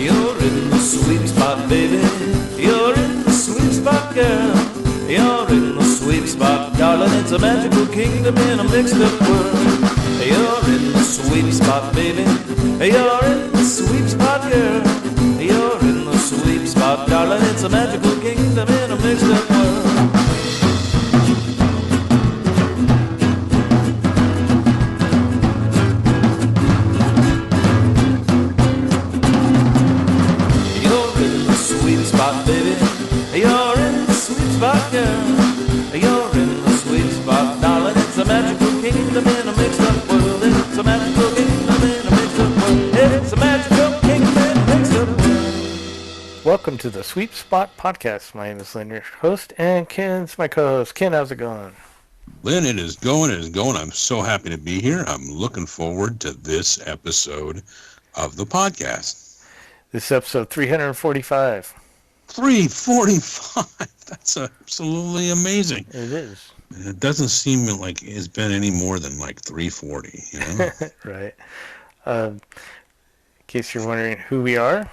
You're in the sweet spot, baby. You're in the sweet spot, girl. You're in the sweet spot, darling. It's a magical kingdom in a mixed up world. You're in the sweet spot, baby. You're in the sweet spot, girl. You're in the sweet spot, darling. It's a magical kingdom in a mixed up world. Baby, you're in the sweet spot, girl. You're in the sweet spot, darling. It's a magical kingdom in a mixed up world. It's a magical kingdom in a mixed up world. It's a magical kingdom in a mixed up world. Welcome to the Sweet Spot Podcast. My name is Lynn, your host, and Ken's my co-host. Ken, how's it going? Lynn, it is going. I'm so happy to be here. I'm looking forward to this episode of the podcast. This is episode 345. 345. That's absolutely amazing. It is. It doesn't seem like it's been any more than like 340, you know? Right. In case you're wondering who we are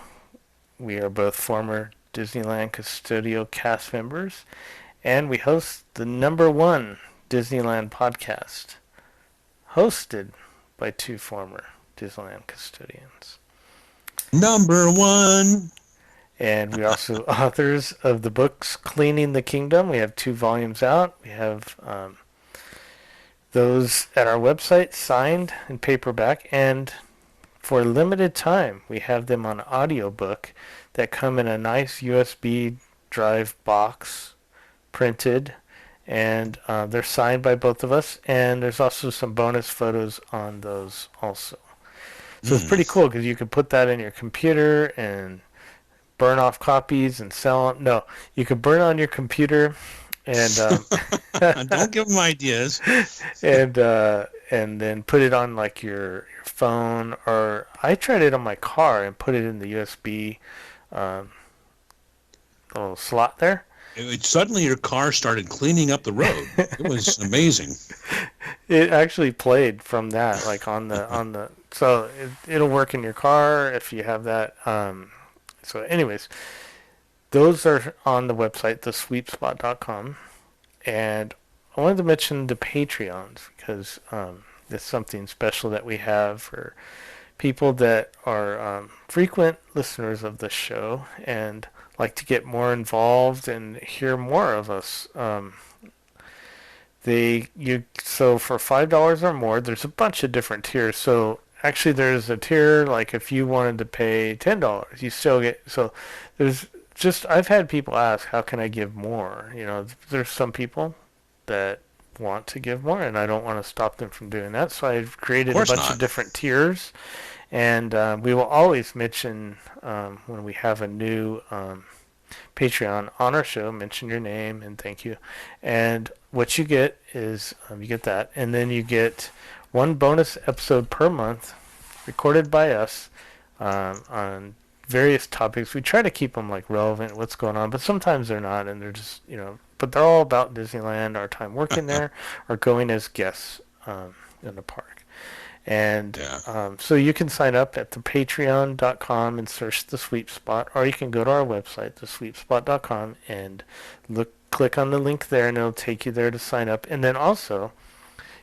both former Disneyland Custodial Cast Members, and we host the #1 Disneyland podcast, hosted by two former Disneyland custodians. #1. And we're also authors of the books Cleaning the Kingdom. We have 2 volumes out. We have those at our website, signed in paperback. And for a limited time, we have them on audiobook that come in a nice USB drive box, printed. And they're signed by both of us. And there's also some bonus photos on those also. So it's pretty cool because you can put that in your computer and burn off copies and sell them. No, you could burn on your computer and don't give them ideas. And then put it on like your phone, or I tried it on my car and put it in the USB little slot there. Suddenly your car started cleaning up the road. It was amazing. It actually played from that, like on the so it'll work in your car if you have that. So anyways, those are on the website, thesweetspot.com. And I wanted to mention the Patreons because it's something special that we have for people that are frequent listeners of the show and like to get more involved and hear more of us. So for $5 or more, there's a bunch of different tiers. So actually, there's a tier, like if you wanted to pay $10, you still get, so there's just, I've had people ask, how can I give more? You know, there's some people that want to give more, and I don't want to stop them from doing that, so I've created a bunch of different tiers, and we will always mention, when we have a new Patreon on our show, mention your name and thank you, and what you get is, you get that, and then you get 1 bonus episode per month recorded by us on various topics. We try to keep them like relevant, what's going on, but sometimes they're not, and they're just, but they're all about Disneyland, our time working there, or going as guests in the park. And so you can sign up at the patreon.com and search The Sweet Spot, or you can go to our website, thesweetspot.com, and click on the link there, and it'll take you there to sign up. And then also,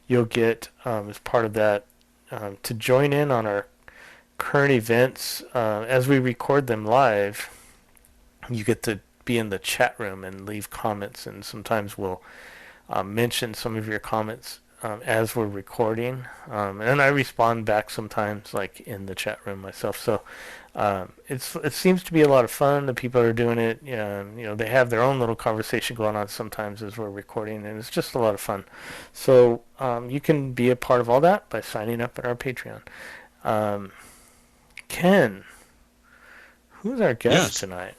you'll get, as part of that, to join in on our current events. As we record them live, you get to be in the chat room and leave comments, and sometimes we'll mention some of your comments as we're recording. And I respond back sometimes, like in the chat room myself. So it seems to be a lot of fun. The people that are doing it, they have their own little conversation going on sometimes as we're recording, and it's just a lot of fun. So you can be a part of all that by signing up at our Patreon. Ken, who's our guest tonight?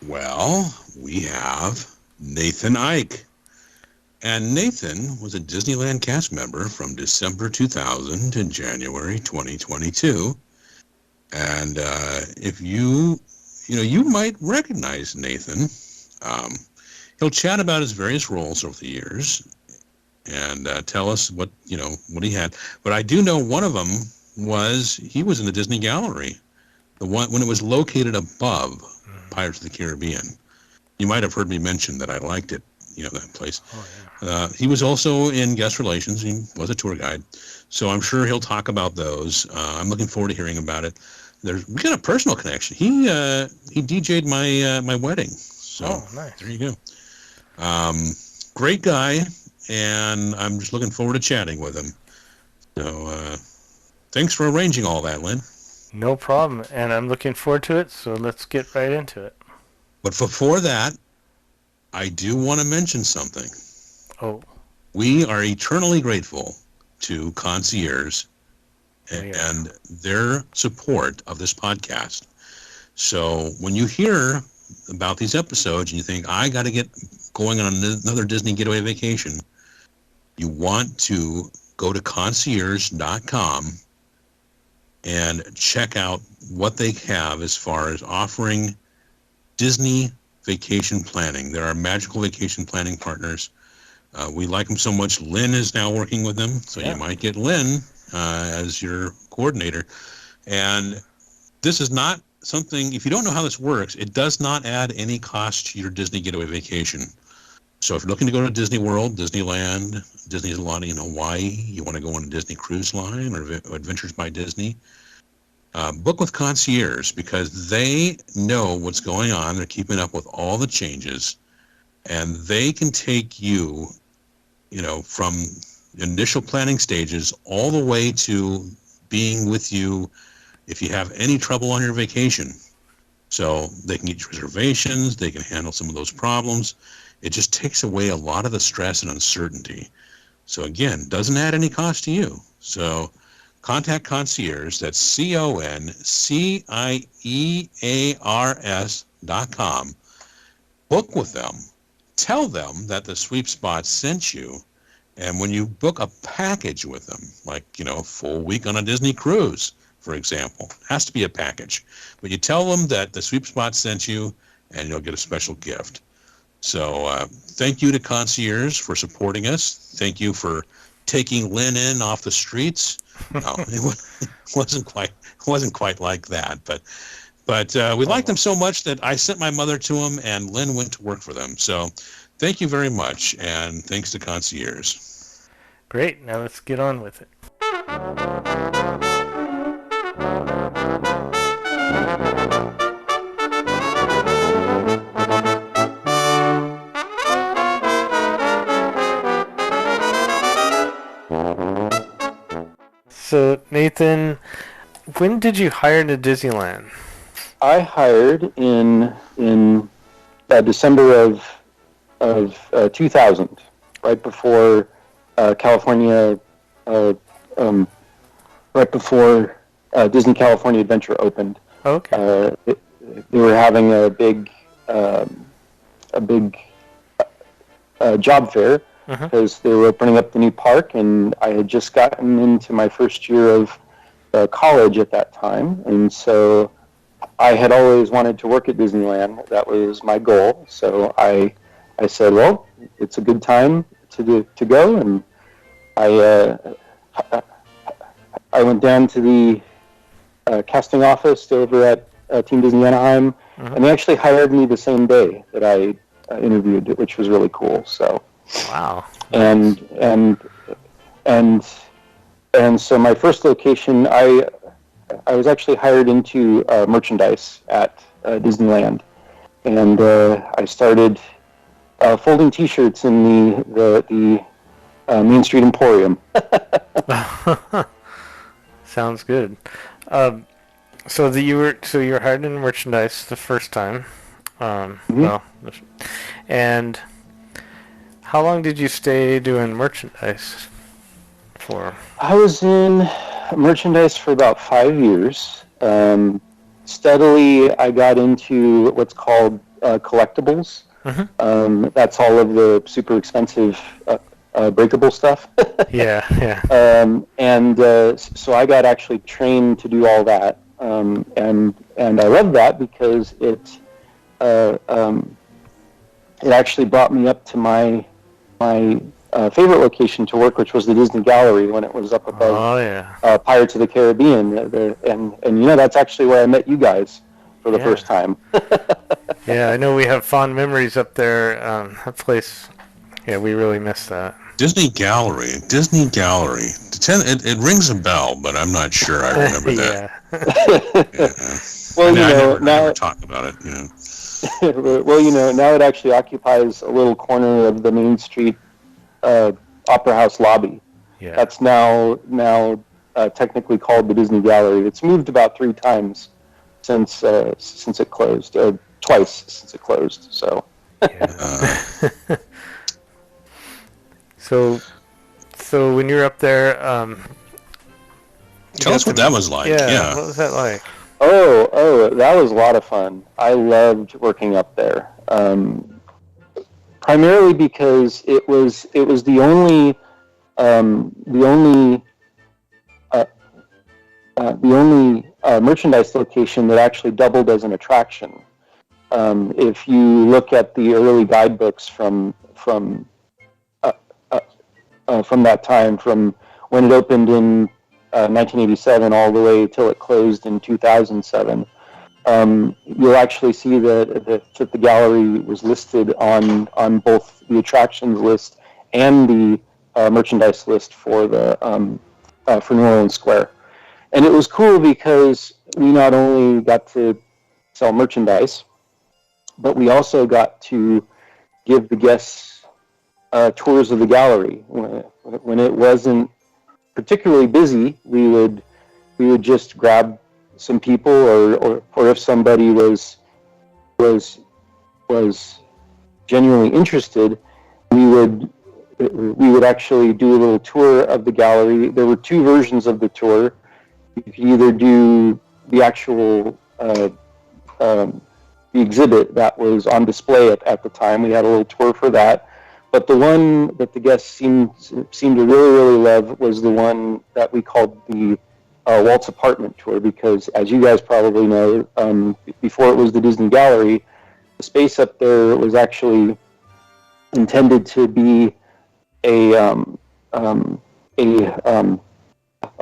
Well, we have Nathan Eick. And Nathan was a Disneyland cast member from December 2000 to January 2022. And if you might recognize Nathan. He'll chat about his various roles over the years and tell us what he had. But I do know one of them was he was in the Disney Gallery, the one when it was located above Pirates of the Caribbean. You might have heard me mention that I liked it, that place. Oh, yeah. He was also in guest relations. He was a tour guide, so I'm sure he'll talk about those. I'm looking forward to hearing about it. We got a personal connection. He DJ'd my wedding. So nice. There you go. Great guy, and I'm just looking forward to chatting with him. So thanks for arranging all that, Lynn. No problem, and I'm looking forward to it, so let's get right into it. But before that, I do want to mention something. Oh. We are eternally grateful to Concierge and their support of this podcast. So when you hear about these episodes and you think, I got to get going on another Disney getaway vacation, you want to go to concierge.com and check out what they have as far as offering Disney vacation planning. They're our magical vacation planning partners. We like them so much. Lynn is now working with them, so you might get Lynn as your coordinator. And this is not something, if you don't know how this works, it does not add any cost to your Disney getaway vacation. So if you're looking to go to Disney World, Disneyland, Disneyland in Hawaii, you want to go on a Disney Cruise Line or Adventures by Disney, book with Concierge because they know what's going on. They're keeping up with all the changes, and they can take you, from initial planning stages all the way to being with you if you have any trouble on your vacation. So they can get you reservations, they can handle some of those problems. It just takes away a lot of the stress and uncertainty. So again, doesn't add any cost to you. So contact Concierge, that's CONCIEARS.com. Book with them. Tell them that the Sweep Spot sent you. And when you book a package with them, like, a full week on a Disney cruise, for example, it has to be a package. But you tell them that the Sweep Spot sent you, and you'll get a special gift. So thank you to Concierge for supporting us. Thank you for taking Lynn in off the streets. No, it wasn't quite like that, but we liked them so much that I sent my mother to them, and Lynn went to work for them. So thank you very much, and thanks to Concierge. Great. Now let's get on with it. So, Nathan, when did you hire to Disneyland? I hired in December of 2000, right before California, right before Disney California Adventure opened. Okay. They were having a big job fair because they were opening up the new park, and I had just gotten into my first year of college at that time, and so I had always wanted to work at Disneyland. That was my goal. So I said, well, it's a good time to go, and I went down to the casting office over at Team Disney Anaheim, and they actually hired me the same day that I interviewed, which was really cool. So wow. And so my first location, I was actually hired into merchandise at Disneyland, and I started folding T-shirts in the Main Street Emporium. Sounds good. So you were hired in merchandise the first time. Well, and how long did you stay doing merchandise for? I was in merchandise for about 5 years. Steadily, I got into what's called collectibles. That's all of the super expensive breakable stuff. Yeah. So I got actually trained to do all that, and I love that because it actually brought me up to my favorite location to work, which was the Disney Gallery when it was up above Pirates of the Caribbean. And that's actually where I met you guys for the first time. Yeah, I know we have fond memories up there. That place, we really miss that. Disney Gallery. It rings a bell, but I'm not sure I remember that. Well, I never talk about it. Well, now it actually occupies a little corner of the Main Street Opera House lobby. Yeah. That's now technically called the Disney Gallery. It's moved about 3 times since it closed. Twice since it closed. So. Yeah. So when you're up there, tell us what that was like. Yeah. What was that like? Oh, that was a lot of fun. I loved working up there. Primarily because it was the only merchandise location that actually doubled as an attraction. If you look at the early guidebooks from that time, from when it opened in 1987 all the way till it closed in 2007, you'll actually see that the gallery was listed on both the attractions list and the merchandise list for for New Orleans Square. And it was cool because we not only got to sell merchandise, but we also got to give the guests tours of the gallery. When it wasn't particularly busy, we would just grab some people, or if somebody was genuinely interested, we would actually do a little tour of the gallery. There were 2 versions of the tour. You could either do the actual the exhibit that was on display at the time. We had a little tour for that. But the one that the guests seemed to really love was the one that we called the Walt's apartment tour, because as you guys probably know, before it was the Disney Gallery, the space up there was actually intended to be a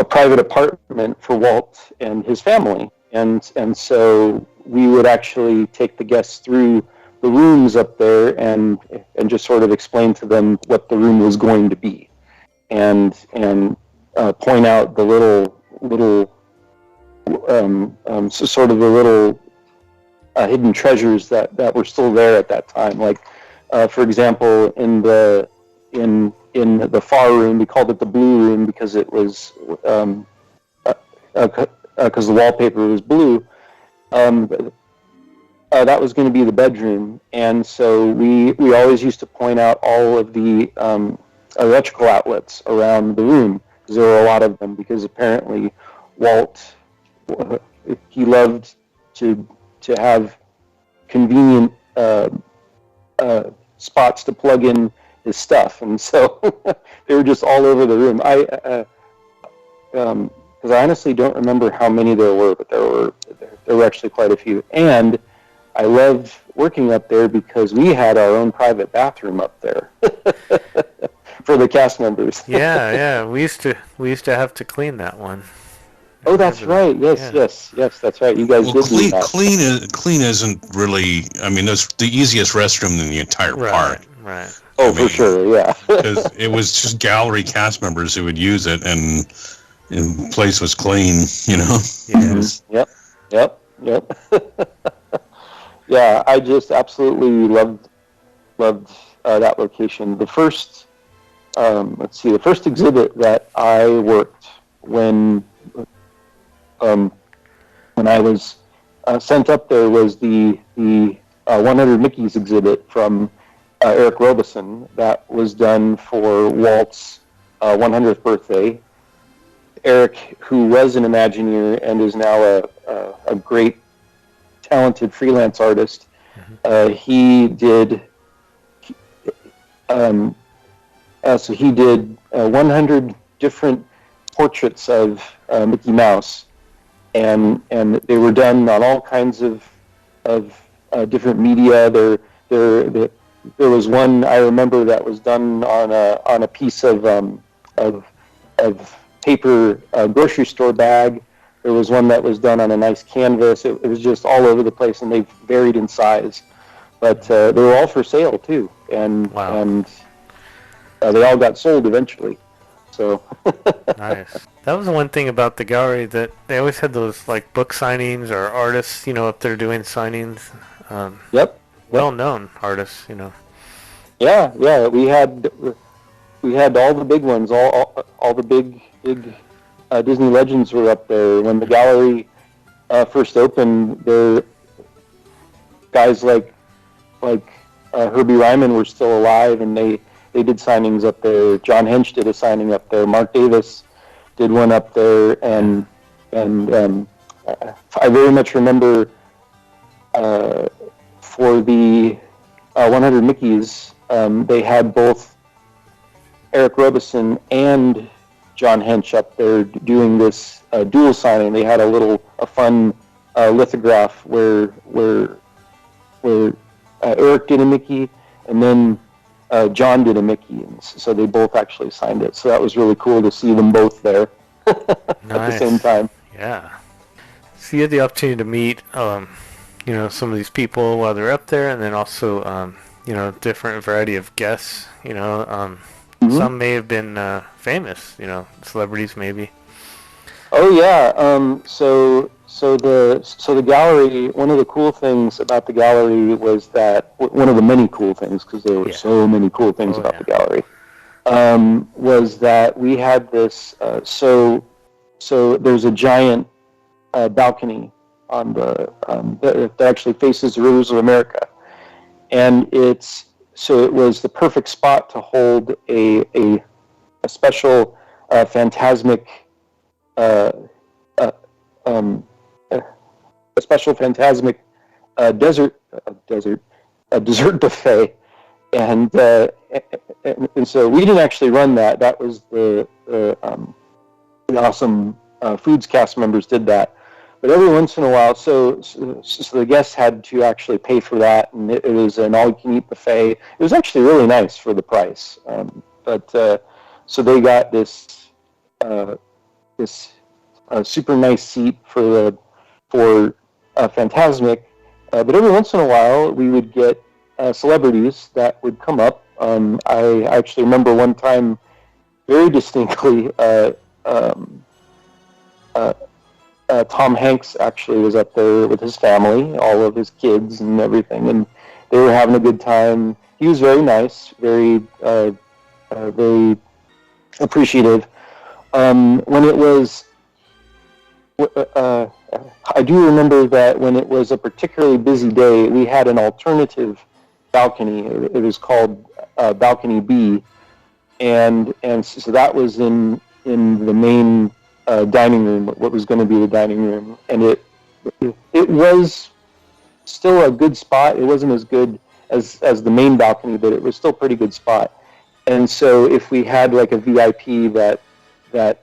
private apartment for Walt and his family, and so we would actually take the guests through the rooms up there and just sort of explain to them what the room was going to be, and point out the little sort of the little hidden treasures that were still there at that time. Like, for example, in the far room, we called it the blue room because it was because the wallpaper was blue. That was going to be the bedroom, and so we always used to point out all of the electrical outlets around the room, because there were a lot of them, because apparently Walt, he loved to have convenient spots to plug in his stuff, and so they were just all over the room. Because I honestly don't remember how many there were, but there were actually quite a few. And I loved working up there because we had our own private bathroom up there for the cast members. Yeah. We used to have to clean that one. Oh, that's right. Yes, that's right. You guys did do that. Clean isn't really. I mean, it's the easiest restroom in the entire park. Right. Oh, for sure. Yeah. Because it was just gallery cast members who would use it, and the place was clean. Yes. Yep. Yeah, I just absolutely loved that location. The first, the first exhibit that I worked when I was sent up there was the 100 Mickeys exhibit from Eric Robeson that was done for Walt's 100th birthday. Eric, who was an Imagineer and is now a great, talented freelance artist, he did 100 different portraits of Mickey Mouse, and they were done on all kinds of different media. there was one I remember that was done on a piece of paper grocery store bag. There was one that was done on a nice canvas. It was just all over the place, and they varied in size. But they were all for sale too, and they all got sold eventually. So nice. That was the one thing about the gallery, that they always had those like book signings or artists, up there doing signings. Yep. Well-known artists, Yeah. We had all the big ones, all the big Disney legends were up there. When the gallery first opened, there guys like Herbie Ryman were still alive, and they did signings up there. John Hench did a signing up there. Mark Davis did one up there, and I very much remember for the 100 Mickeys, they had both Eric Robeson and John Hench up there doing this dual signing. They had a fun lithograph where Eric did a Mickey, and then John did a Mickey, and so they both actually signed it. So that was really cool to see them both there at the same time. Yeah. So you had the opportunity to meet, some of these people while they're up there, and then also, different variety of guests. Some may have been famous, celebrities maybe. Oh yeah. So the gallery. One of the cool things about the gallery was that one of the many cool things, because there were so many cool things about the gallery, was that we had this. So there's a giant balcony on that actually faces the rivers of America, and it was the perfect spot to hold a special Phantasmic. A special Phantasmic dessert buffet, and so we didn't actually run that. That was the awesome foods cast members did that. But every once in a while, so the guests had to actually pay for that, and it was an all-you-can-eat buffet. It was actually really nice for the price. So they got this super nice seat for Phantasmic, but every once in a while we would get celebrities that would come up. I actually remember one time very distinctly. Tom Hanks actually was up there with his family, all of his kids and everything, and they were having a good time. He was very nice, very appreciative. When it was, I do remember that when it was a particularly busy day, we had an alternative balcony. It was called Balcony B, and so that was in the main dining room, what was going to be the dining room, and it was still a good spot. It wasn't as good as the main balcony, but it was still a pretty good spot. And so if we had like a VIP that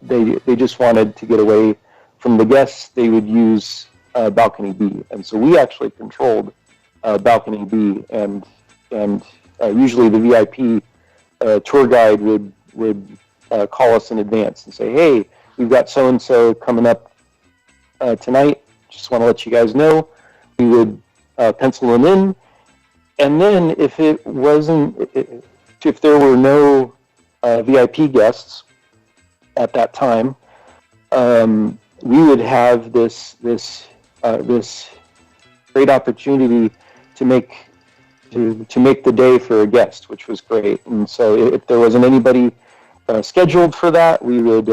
they just wanted to get away from the guests, they would use Balcony B. And so we actually controlled Balcony B, and usually the VIP tour guide would call us in advance and say, hey, we've got so-and-so coming up tonight. Just want to let you guys know. We would pencil them in. And then if there were no VIP guests at that time, we would have this great opportunity to make the day for a guest, which was great. And so if there wasn't anybody scheduled for that, we would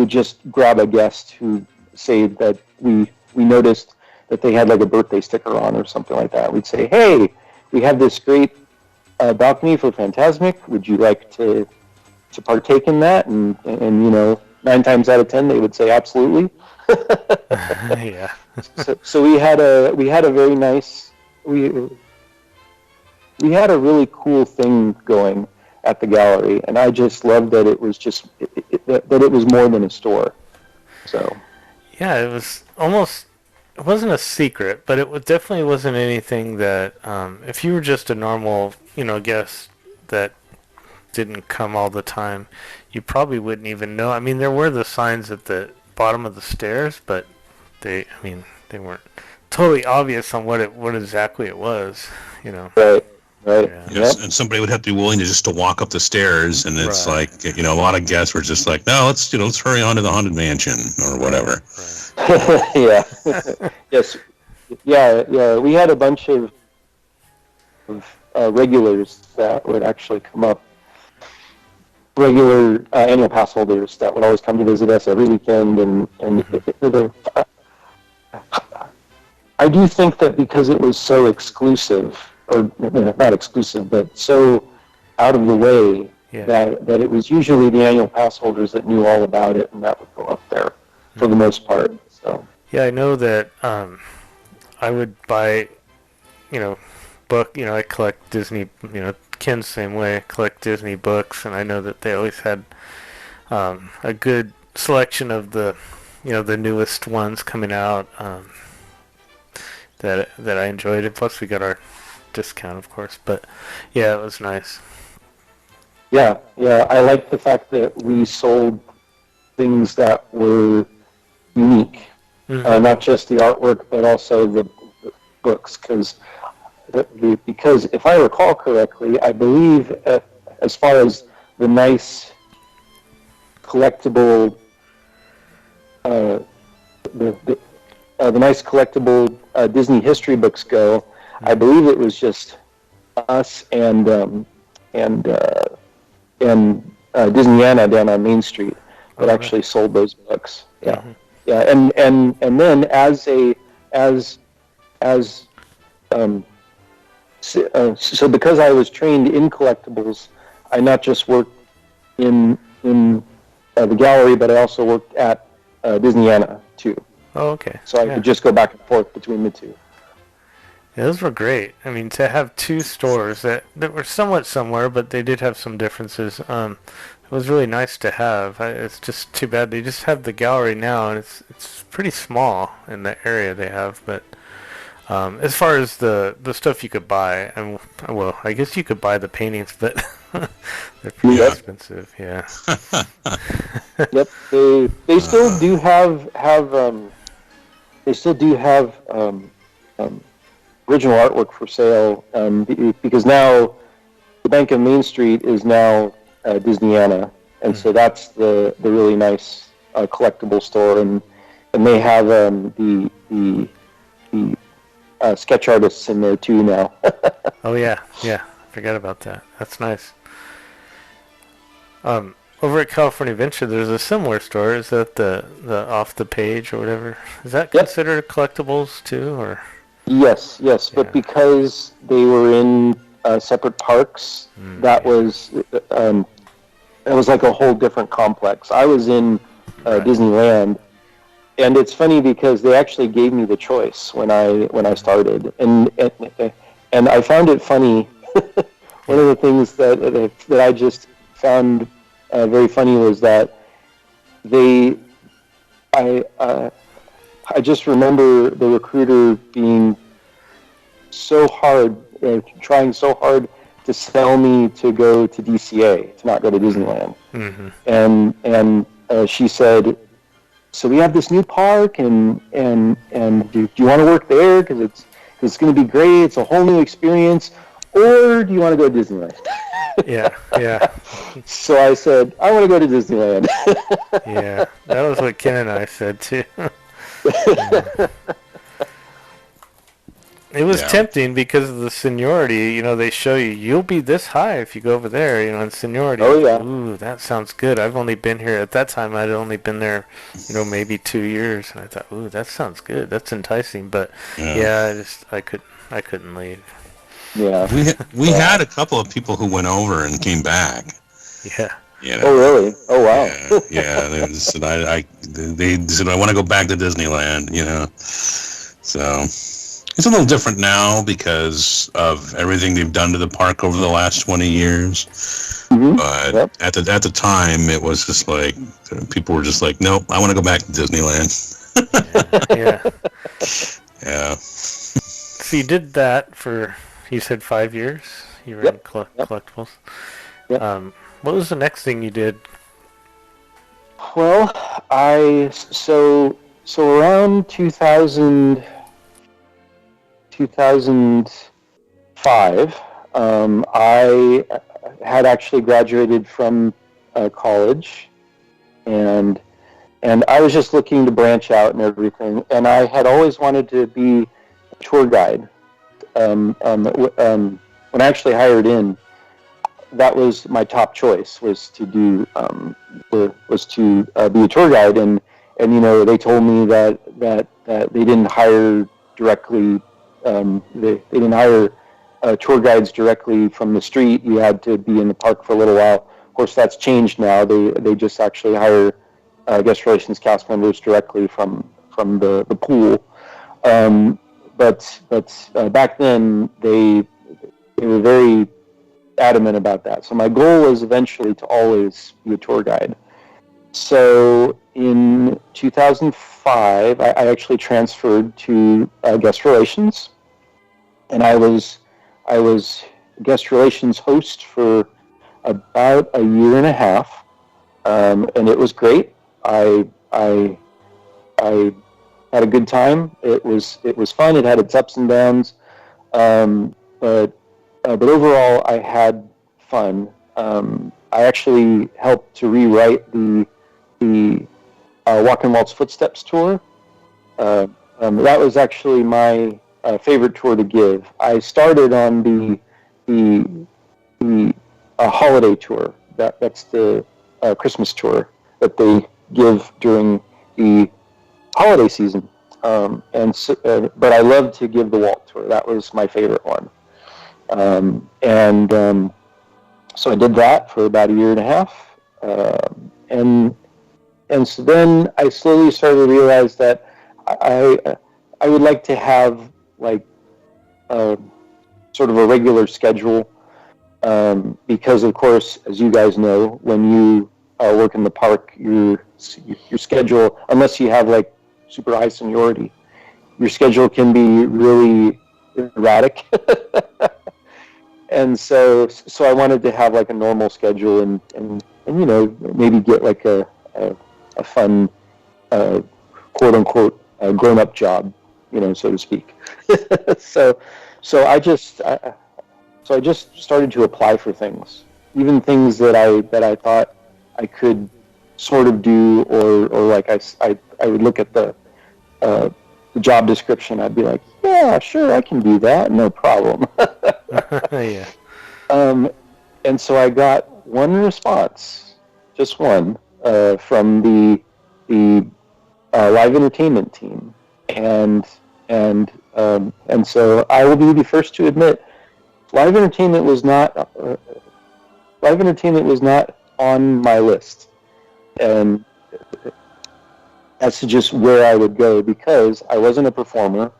just grab a guest who say that we noticed that they had like a birthday sticker on or something like that. We'd say, hey, we have this great balcony for Phantasmic. Would you like to partake in that? And 9 times out of 10 they would say absolutely. Yeah. So we had a very nice we had a really cool thing going at the gallery, and I just loved that it was just that it was more than a store. So yeah, it was almost it wasn't a secret, but definitely wasn't anything that if you were just a normal, guest that didn't come all the time, you probably wouldn't even know. I mean, there were the signs at the bottom of the stairs, but they weren't totally obvious on what exactly it was, Right. Right. Yeah. Yes, and somebody would have to be willing to walk up the stairs, and it's Right. like, a lot of guests were just like, no, let's hurry on to the Haunted Mansion or whatever. Right. Yeah. Yes. Yeah. We had a bunch of regulars that would actually come up. Regular annual pass holders that would always come to visit us every weekend, and I do think that because it was so exclusive, or not exclusive, but so out of the way, Yeah. that it was usually the annual pass holders that knew all about it, and that would go up there for the most part. So Yeah, I know that I would buy, book. I collect Disney. Ken's same way. I collect Disney books, and I know that they always had a good selection of the, the newest ones coming out. That I enjoyed, and plus we got our discount, of course. But yeah, it was nice. yeah, I like the fact that we sold things that were unique, not just the artwork, but also the books, because if I recall correctly, I believe as far as the nice collectible, the nice collectible Disney history books go, I believe it was just us and Disneyana down on Main Street that actually sold those books. Yeah, yeah, and then so because I was trained in collectibles, I not just worked in the gallery, but I also worked at Disneyana too. Oh, okay. So I could just go back and forth between the two. Yeah, those were great. I mean, to have two stores that were somewhat similar, but they did have some differences. It was really nice to have. It's just too bad they just have the gallery now, and it's pretty small in the area they have. But as far as the stuff you could buy, well, I guess you could buy the paintings, but they're pretty expensive. Yeah. Yep. They still do have original artwork for sale, because now the Bank of Main Street is now Disneyana, and so that's the really nice collectible store, and they have the sketch artists in there too now. Oh yeah, forgot about that. That's nice. Over at California Adventure, there's a similar store. Is that the off the page or whatever? Is that considered collectibles too, or? Yes, but because they were in separate parks, that was like a whole different complex. I was in Disneyland, and it's funny because they actually gave me the choice when I started, and I found it funny. One of the things that I just found very funny was that I just remember the recruiter being so hard, trying so hard to sell me to go to DCA, to not go to Disneyland. Mm-hmm. And she said, "So we have this new park, and do you want to work there? Because it's going to be great. It's a whole new experience. Or do you want to go to Disneyland?" Yeah. So I said, "I want to go to Disneyland." Yeah, that was what Ken and I said too. It was tempting because of the seniority. They show you'll be this high if you go over there. In seniority. Oh yeah. Ooh, that sounds good. I've only been here at that time. I'd only been there, maybe 2 years, and I thought, ooh, that sounds good. That's enticing. But I couldn't leave. Yeah. We had a couple of people who went over and came back. Yeah. Oh really? Oh wow. Yeah. They said I want to go back to Disneyland. So it's a little different now because of everything they've done to the park over the last 20 years. Mm-hmm. But at the time, it was just like people were just like, nope, I want to go back to Disneyland. Yeah. Yeah. So you did that for, you said 5 years? You were in collectibles? Yep. What was the next thing you did? Well, so around 2005, I had actually graduated from college, and I was just looking to branch out and everything. And I had always wanted to be a tour guide. When I actually hired in, that was my top choice, was to do be a tour guide. And they told me that they didn't hire directly. They didn't hire tour guides directly from the street. You had to be in the park for a little while. Of course, that's changed now. They just actually hire guest relations cast members directly from the pool. But back then they were very adamant about that. So my goal was eventually to always be a tour guide. So in 2005, I actually transferred to guest relations, and I was guest relations host for about a year and a half, and it was great. I had a good time. It was fun. It had its ups and downs, but overall, I had fun. I actually helped to rewrite the Walk in Walt's Footsteps tour. That was actually my favorite tour to give. I started on the holiday tour. That's the Christmas tour that they give during the holiday season. But I love to give the Walt tour. That was my favorite one. So I did that for about a year and a half. And so then I slowly started to realize that I would like to have like sort of a regular schedule, because of course, as you guys know, when you work in the park, your schedule, unless you have like super high seniority, your schedule can be really erratic. And so I wanted to have like a normal schedule and maybe get like a fun quote unquote grown up job, so to speak. So I just started to apply for things, even things that I thought I could sort of do, or like I would look at the job description. I'd be like, yeah, sure, I can do that, no problem. Yeah. And so I got one response, just one, from the live entertainment team, and so I will be the first to admit, live entertainment was not on my list, and that's just where I would go, because I wasn't a performer.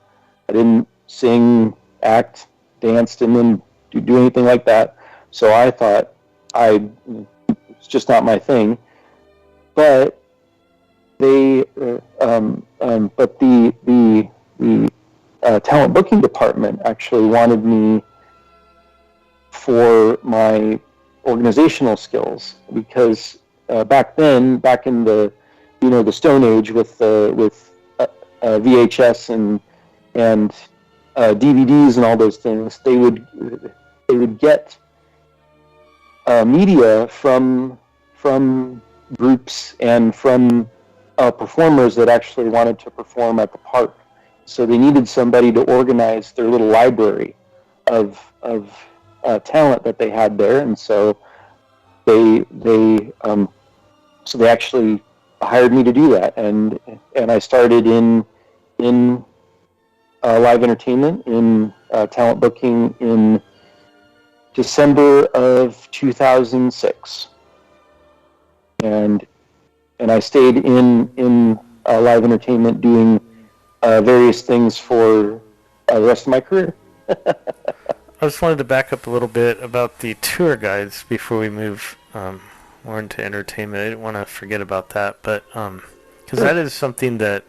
I didn't sing, act, dance, didn't do anything like that. So I thought it's just not my thing. But the talent booking department actually wanted me for my organizational skills, because back in the the Stone Age with VHS and DVDs and all those things, they would get media from groups and from performers that actually wanted to perform at the park. So they needed somebody to organize their little library of talent that they had there, and so they actually hired me to do that, and I started in live entertainment, in talent booking, in December of 2006, and I stayed in live entertainment doing various things for the rest of my career. I just wanted to back up a little bit about the tour guides before we move more into entertainment. I didn't want to forget about that, but Because that is something that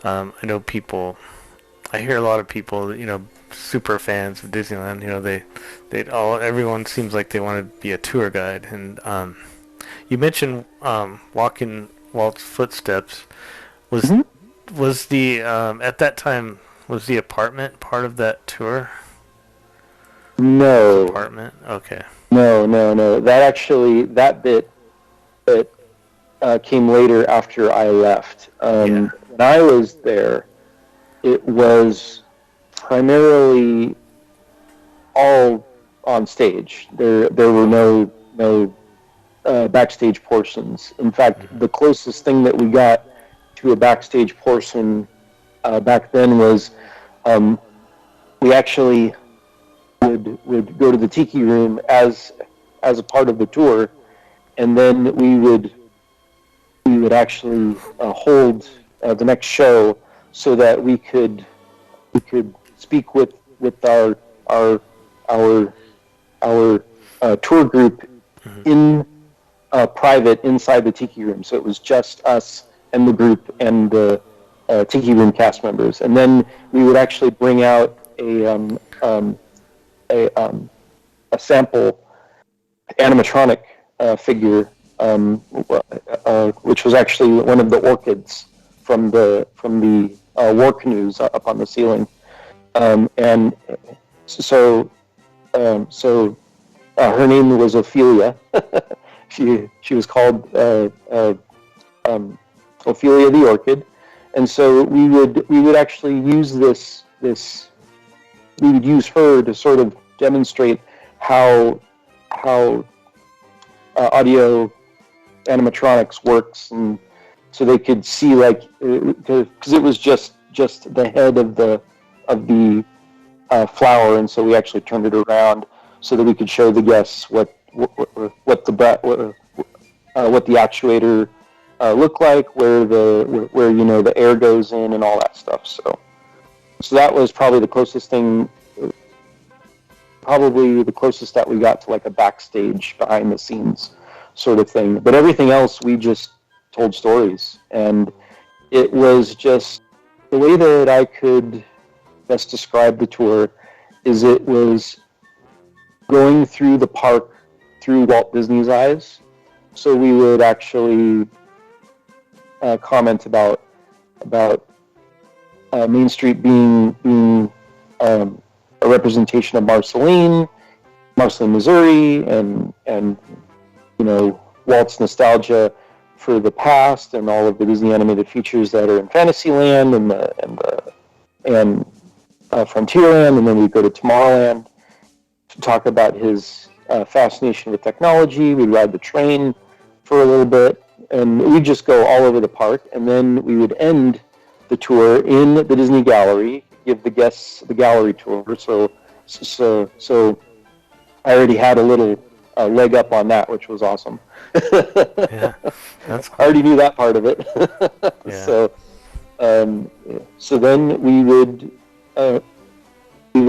I know people. I hear a lot of people, super fans of Disneyland. Everyone seems like they want to be a tour guide. And you mentioned walking Walt's footsteps. Was the at that time was the apartment part of that tour? No. Apartment. Okay. No. That bit came later after I left. When I was there, it was primarily all on stage. There were no backstage portions. In fact, the closest thing that we got to a backstage portion back then was we actually would go to the tiki room as a part of the tour, and then we would actually hold the next show so that we could speak with our tour group in private inside the tiki room. So it was just us and the group and the tiki room cast members, and then we would actually bring out a sample animatronic figure, which was actually one of the orchids from the war canoes up on the ceiling, and so her name was Ophelia. she was called Ophelia the Orchid, and so we would actually use this. We would use her to sort of demonstrate how audio animatronics works, and so they could see, like, because it was just the head of the flower, and so we actually turned it around so that we could show the guests what the actuator looked like, where the air goes in, and all that stuff. So that was probably the closest that we got to, like, a backstage behind the scenes sort of thing. But everything else, we just told stories, and it was just the way that I could best describe the tour is it was going through the park through Walt Disney's eyes. So we would actually comment about Main Street being a representation of Marceline, Missouri, and Walt's nostalgia for the past and all of the Disney animated features that are in Fantasyland and Frontierland, and then we go to Tomorrowland to talk about his fascination with technology. We'd ride the train for a little bit, and we'd just go all over the park, and then we would end the tour in the Disney Gallery, give the guests the gallery tour. So I already had a little leg up on that, which was awesome. Yeah, that's cool. I already knew that part of it. Yeah. So then we would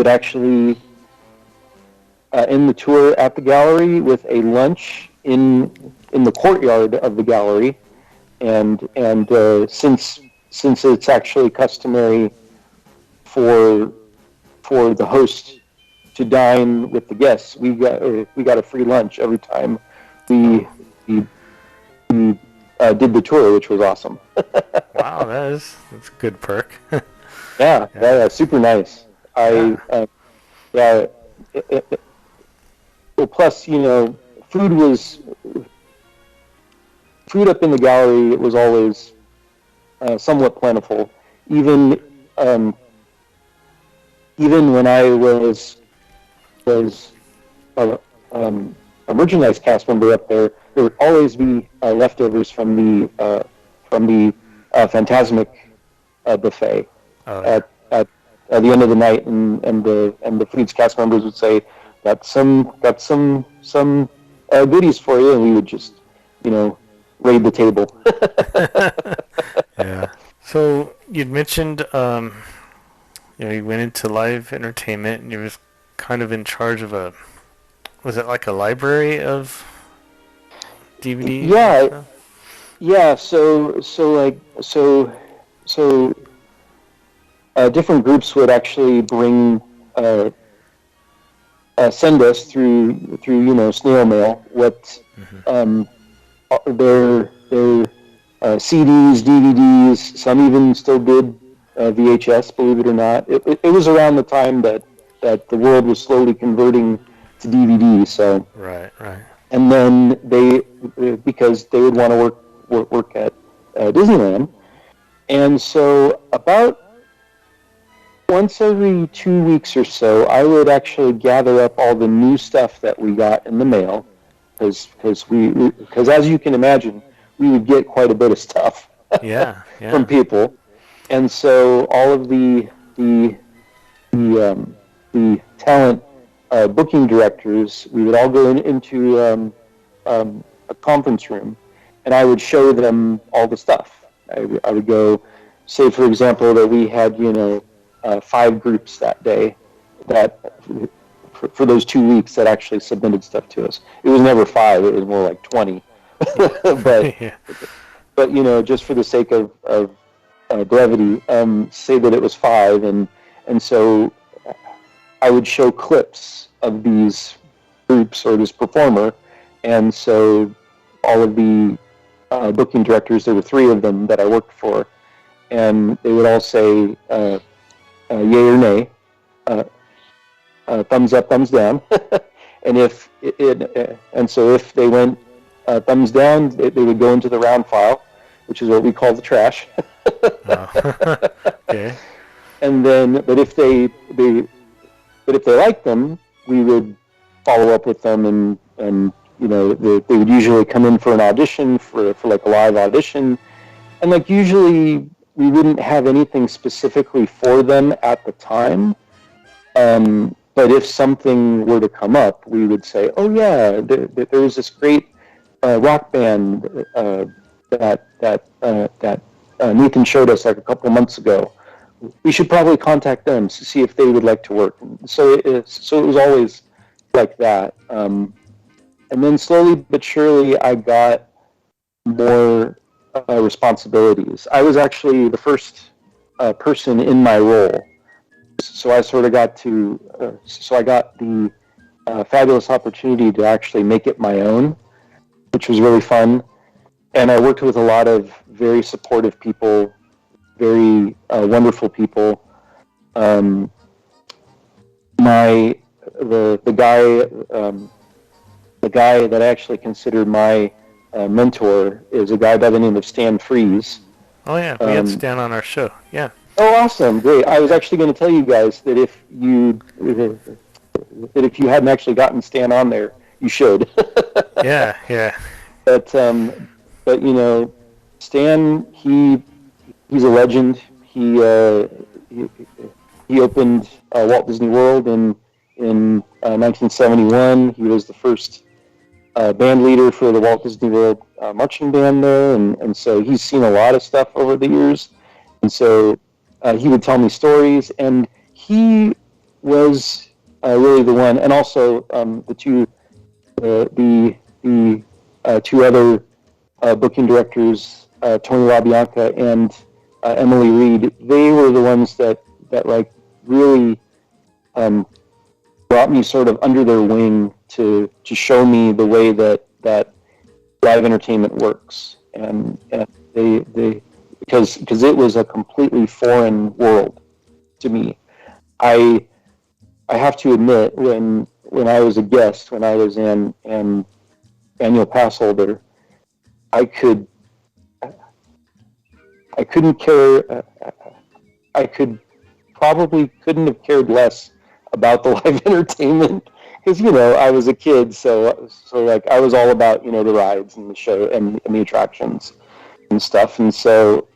actually end the tour at the gallery with a lunch in the courtyard of the gallery, and since it's actually customary for the host to dine with the guests, we got a free lunch every time we did the tour, which was awesome. Wow, that's a good perk. Yeah, super nice. Well, plus, food up in the gallery. It was always somewhat plentiful, even when I was a merchandise cast member up there. There would always be leftovers from the Fantasmic buffet at the end of the night, and the Fleet's cast members would say, got some goodies for you, and we would just raid the table. Yeah. So you'd mentioned you went into live entertainment, and you was kind of in charge of was it like a library of DVDs? Yeah, so different groups would actually bring send us through snail mail what their CDs, DVDs. Some even still did VHS. Believe it or not, it was around the time that the world was slowly converting to DVD. So Right. and then because they would want to work at Disneyland, and so about once every 2 weeks or so, I would actually gather up all the new stuff that we got in the mail, because as you can imagine, we would get quite a bit of stuff Yeah. from people, and so all of the talent booking directors, we would all go into a conference room, and I would show them all the stuff. I would go, say for example that we had 5 groups that day that for those 2 weeks that actually submitted stuff to us. It was never 5; it was more like 20. but Yeah. but just for the sake of brevity, say that it was 5, and so I would show clips of these groups or this performer, and so all of the booking directors, there were 3 of them that I worked for, and they would all say yay or nay, thumbs up, thumbs down, and so if they went thumbs down, they would go into the round file, which is what we call the trash. Okay. And then, but if they liked them, we would follow up with them, and they would usually come in for an audition for like a live audition, and like usually we wouldn't have anything specifically for them at the time. But if something were to come up, we would say, "Oh yeah, there was this great rock band that Nathan showed us like a couple months ago. We should probably contact them to see if they would like to work." So it was always like that. And then slowly but surely, I got more responsibilities. I was actually the first person in my role, so I sort of got to. So I got the fabulous opportunity to actually make it my own, which was really fun. And I worked with a lot of very supportive people, very wonderful people. The guy that I actually considered my mentor is a guy by the name of Stan Fries. Oh yeah, we had Stan on our show. Yeah. Oh, awesome! Great. I was actually going to tell you guys that if you hadn't actually gotten Stan on there, you should. Yeah. But Stan, he's a legend. He opened Walt Disney World in 1971. He was the first band leader for the Walt Disney World marching band there, and so he's seen a lot of stuff over the years. And so he would tell me stories, and he was really the one. And also the two other booking directors, Tony LaBianca and Emily Reed. They were the ones that like really brought me sort of under their wing to show me the way that live entertainment works, and they because it was a completely foreign world to me. I have to admit, when I was a guest, when I was an annual pass holder, I couldn't care. I couldn't have cared less about the live entertainment, because I was a kid, so like I was all about the rides and the show and the attractions and stuff, and so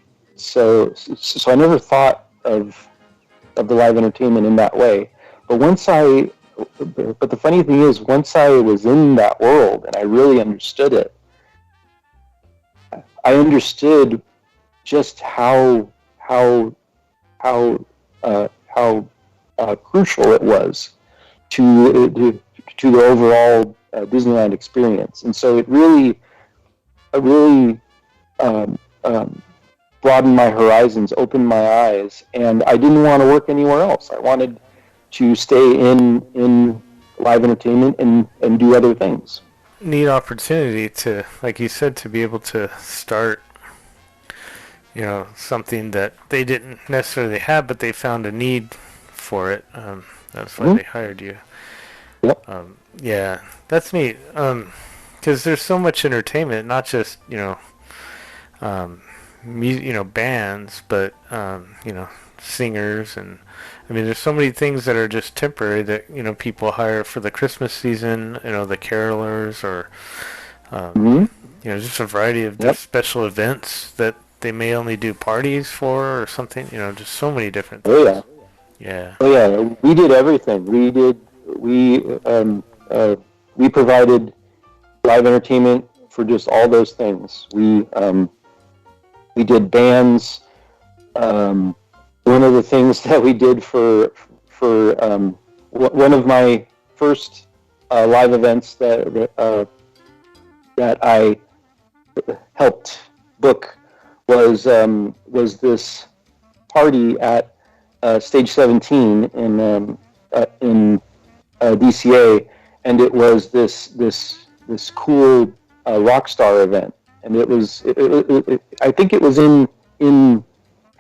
I never thought of the live entertainment in that way. But but the funny thing is, once I was in that world and I really understood it, I understood just how crucial it was to the overall Disneyland experience. And so it really um, um, broadened my horizons, opened my eyes, and I didn't want to work anywhere else. I wanted to stay in live entertainment and do other things. Neat opportunity to, like you said, to be able to start, something that they didn't necessarily have, but they found a need for it. That's why they hired you. Yep. Yeah, that's neat. Because there's so much entertainment, not just bands, but singers, and I mean, there's so many things that are just temporary that people hire for the Christmas season. The carolers, or just a variety of just special events that they may only do parties for or something. Just so many different things. Oh yeah. Yeah. Oh yeah. We did everything. We provided live entertainment for just all those things. We did bands. One of the things that we did for one of my first live events that I helped book was this party at Stage 17 in DCA, and it was this cool rock star event, and I think it was in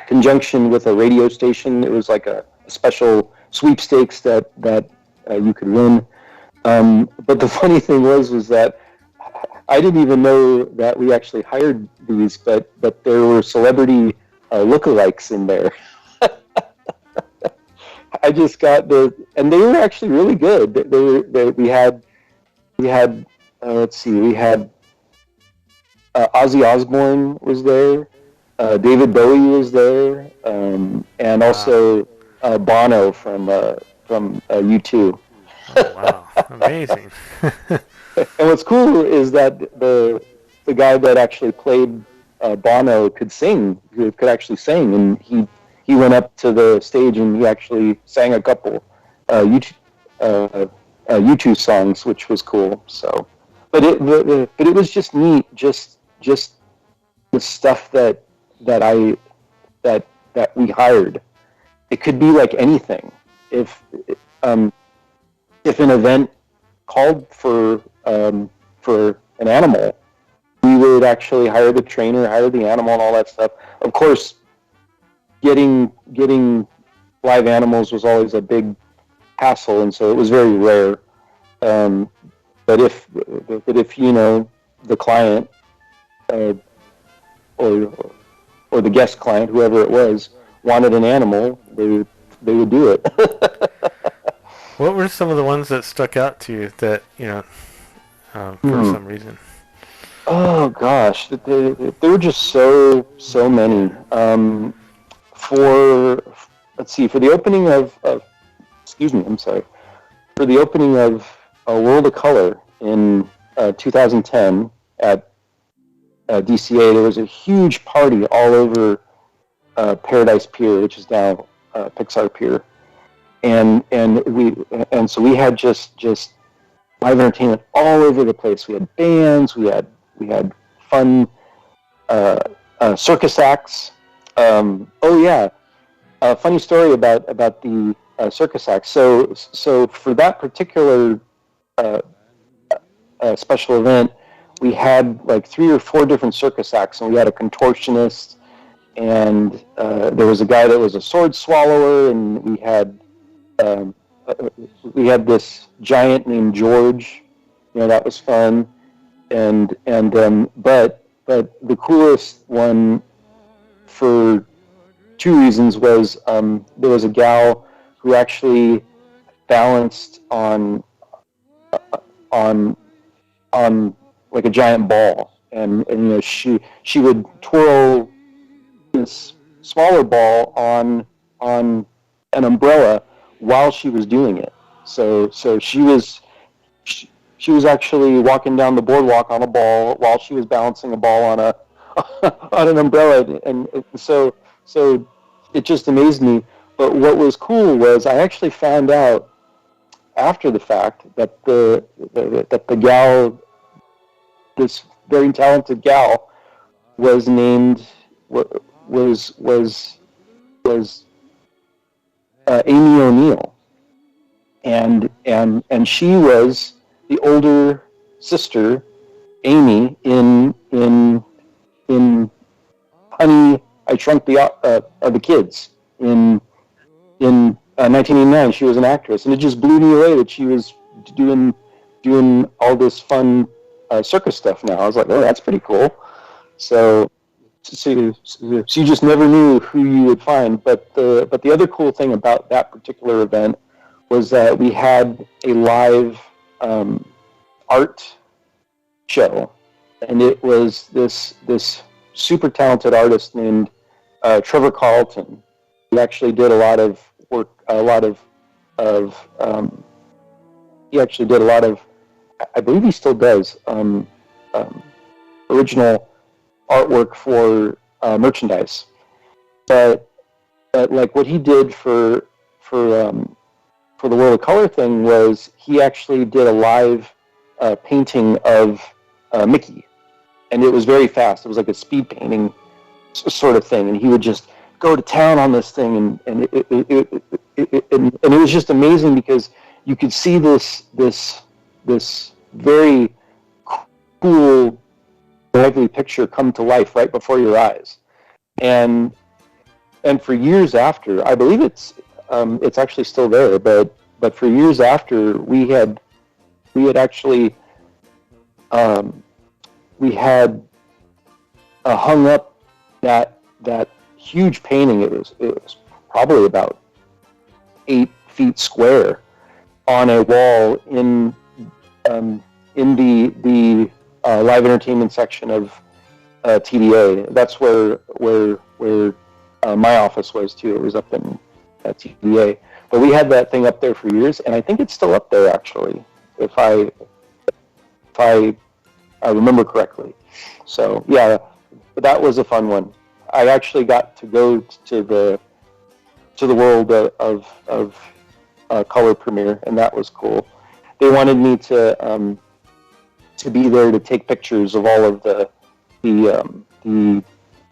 conjunction with a radio station. It was like a special sweepstakes that you could win. But the funny thing was that I didn't even know that we actually hired these, but there were celebrity lookalikes in there. I just got and they were actually really good. We had let's see, we had Ozzy Osbourne was there, David Bowie was there, and also Bono from U2. Oh, wow, amazing! And what's cool is that the guy that actually played Bono could sing, could actually sing, and he went up to the stage and he actually sang a couple U2 songs, which was cool. So, but it was just neat, just the stuff that we hired. It could be like anything. If an event called for an animal, we would actually hire the trainer, hire the animal, and all that stuff. Of course, getting live animals was always a big hassle, and so it was very rare. But if the client or the guest client, whoever it was, wanted an animal, they would do it. What were some of the ones that stuck out to you that for some reason? Oh gosh, there were just so many. For the opening of for the opening of World of Color in 2010 at DCA, there was a huge party all over Paradise Pier, which is now Pixar Pier, and so we had just live entertainment all over the place. We had bands, we had fun circus acts. A funny story about the circus act. So for that particular special event, we had like 3 or 4 different circus acts, and we had a contortionist, and there was a guy that was a sword swallower, and we had this giant named George. That was fun, but the coolest one, for 2 reasons, was there was a gal who actually balanced on like a giant ball, and she would twirl this smaller ball on an umbrella while she was doing it. So she was actually walking down the boardwalk on a ball while she was balancing a ball on on an umbrella, and so it just amazed me. But what was cool was I actually found out after the fact that the gal, this very talented gal, was named was Amy O'Neill, and she was the older sister, Amy, in Honey, I Shrunk the Kids in 1989. She was an actress, and it just blew me away that she was doing all this fun circus stuff now. I was like, oh, that's pretty cool. So you just never knew who you would find. But the other cool thing about that particular event was that we had a live art show, and it was this super talented artist named Trevor Carlton. He actually did a lot of work, he actually did a lot of, I believe he still does, original artwork for merchandise. But like what he did for the World of Color thing was he actually did a live painting of Mickey, and it was very fast. It was like a speed painting sort of thing, and he would just go to town on this thing, and it was just amazing because you could see this very cool, lively picture come to life right before your eyes, and for years after, I believe it's actually still there, but for years after, we had actually hung up that huge painting. It was probably about 8 feet square on a wall in the live entertainment section of TDA. That's where my office was too. It was up in TDA. But we had that thing up there for years, and I think it's still up there actually, if I remember correctly. So yeah, but that was a fun one. I actually got to go to the world of color premiere, and that was cool. They wanted me to be there to take pictures of all of the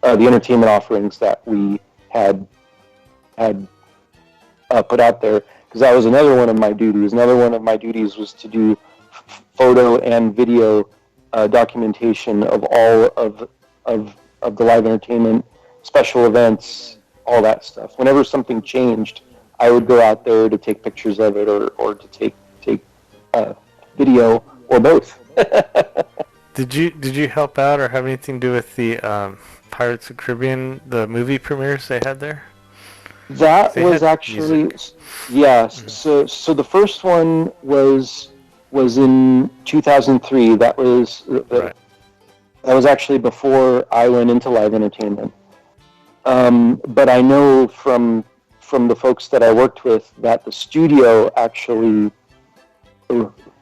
entertainment offerings that we had put out there, because that was another one of my duties. Another one of my duties was to do photo and video documentation of all of the live entertainment, special events, all that stuff. Whenever something changed, I would go out there to take pictures of it, or to take video, or both. Did you help out or have anything to do with the Pirates of the Caribbean, the movie premieres they had there? That was actually, yeah. So the first one was in 2003. That was right. That was actually before I went into live entertainment. But I know from the folks that I worked with that the studio actually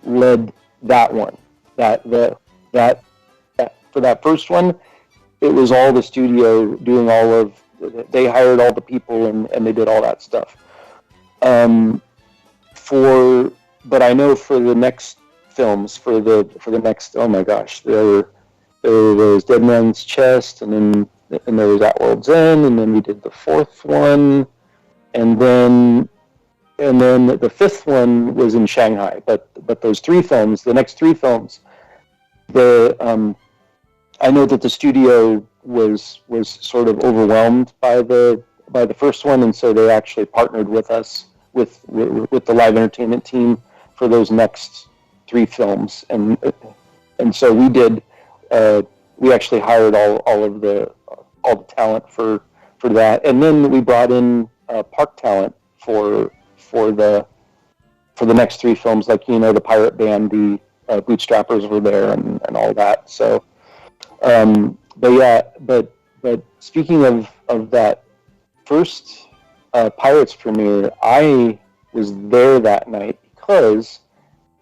led that one. That for that first one, it was all the studio doing all of. They hired all the people and they did all that stuff. But I know for the next films, for the next, oh my gosh, there was Dead Man's Chest, and there was At World's End, and then we did the fourth one, and then the fifth one was in Shanghai. But those three films, the next three films, I know that the studio was sort of overwhelmed by the first one, and so they actually partnered with us with the live entertainment team for those next three films, and so we did. We actually hired all the talent for that, and then we brought in park talent for the next three films, like the pirate band, the Bootstrappers were there, and all that. So. But speaking of that first Pirates premiere, I was there that night because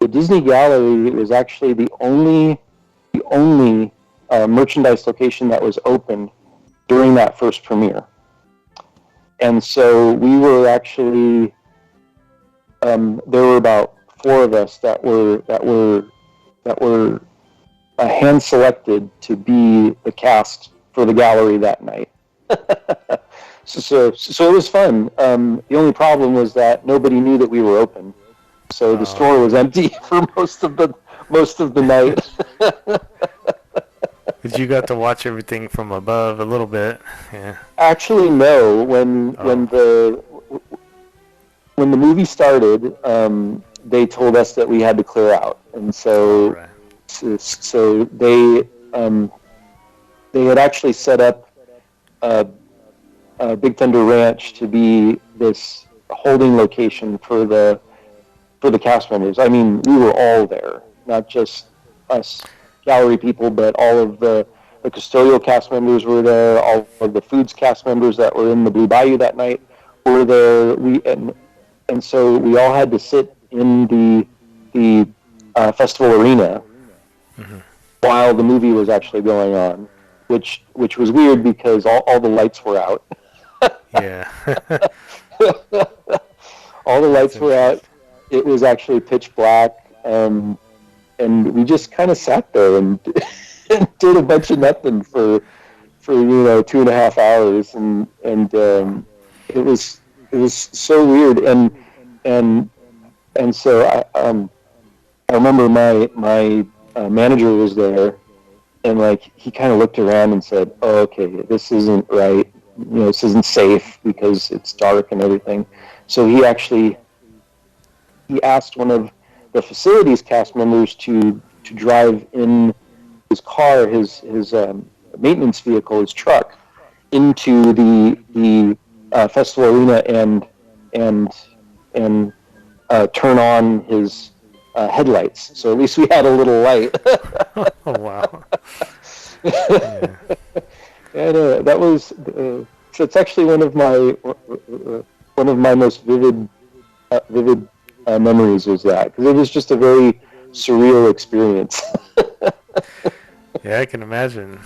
the Disney Gallery was actually the only merchandise location that was open during that first premiere, and so we were actually there were about 4 of us that were hand selected to be the cast for the gallery that night. So it was fun. The only problem was that nobody knew that we were open, so the store was empty for most of the night. But you got to watch everything from above a little bit. Yeah. Actually, no. When the movie started, they told us that we had to clear out, and so they had actually set up Big Thunder Ranch to be this holding location for the cast members. I mean, we were all there, not just us gallery people, but all of the custodial cast members were there. All of the foods cast members that were in the Blue Bayou that night were there. And so we all had to sit in the festival arena while the movie was actually going on, which was weird because all the lights were out. Yeah. All the lights were out. It was actually pitch black. And we just kind of sat there and did a bunch of nothing for 2.5 hours, and it was so weird, and so I remember my manager was there, and like he kind of looked around and said, "Oh, okay, this isn't right. This isn't safe because it's dark and everything." So he asked one of the facilities cast members to drive in his car, his maintenance vehicle, his truck, into the festival arena and turn on his headlights. So at least we had a little light. Oh wow! Yeah. And that was so it's actually one of my most vivid memories was that, because it was just a very surreal experience. Yeah, I can imagine.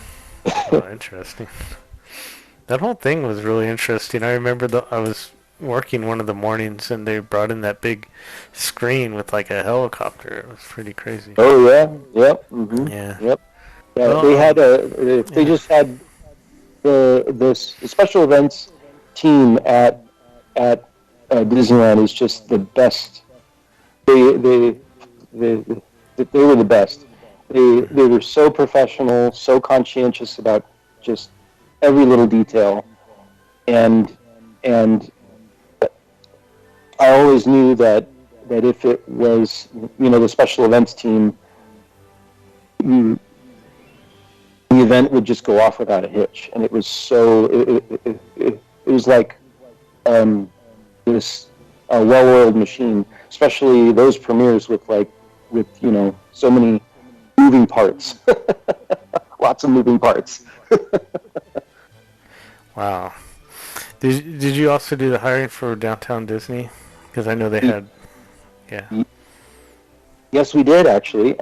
Oh, interesting. That whole thing was really interesting. I remember I was working one of the mornings and they brought in that big screen with like a helicopter. It was pretty crazy. Oh yeah, yep, mm-hmm. Yeah, yep. Yeah, well, they had they just had the special events team at Disneyland is just the best. They were the best. They were so professional, so conscientious about just every little detail, and I always knew that if it was the special events team, the event would just go off without a hitch, and it was so it was like this well-oiled machine, especially those premieres with so many moving parts. Lots of moving parts. Wow. Did you also do the hiring for Downtown Disney? Because I know they had, yeah. Yes, we did actually.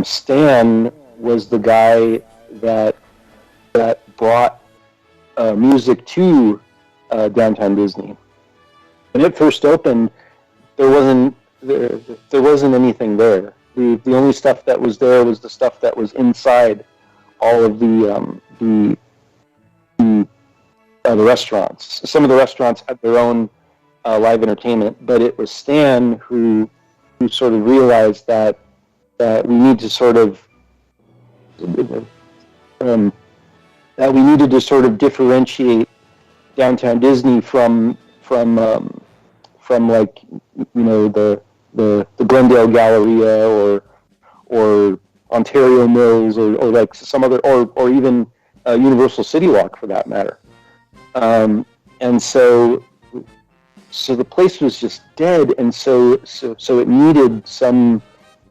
Stan was the guy that brought music to Downtown Disney. When it first opened, there wasn't anything there. The only stuff that was there was the stuff that was inside all of the restaurants. Some of the restaurants had their own live entertainment, but it was Stan who sort of realized that we need to sort of that we needed to sort of differentiate Downtown Disney from like the Glendale Galleria or Ontario Mills or like some other or even Universal City Walk for that matter. And so the place was just dead, and so it needed some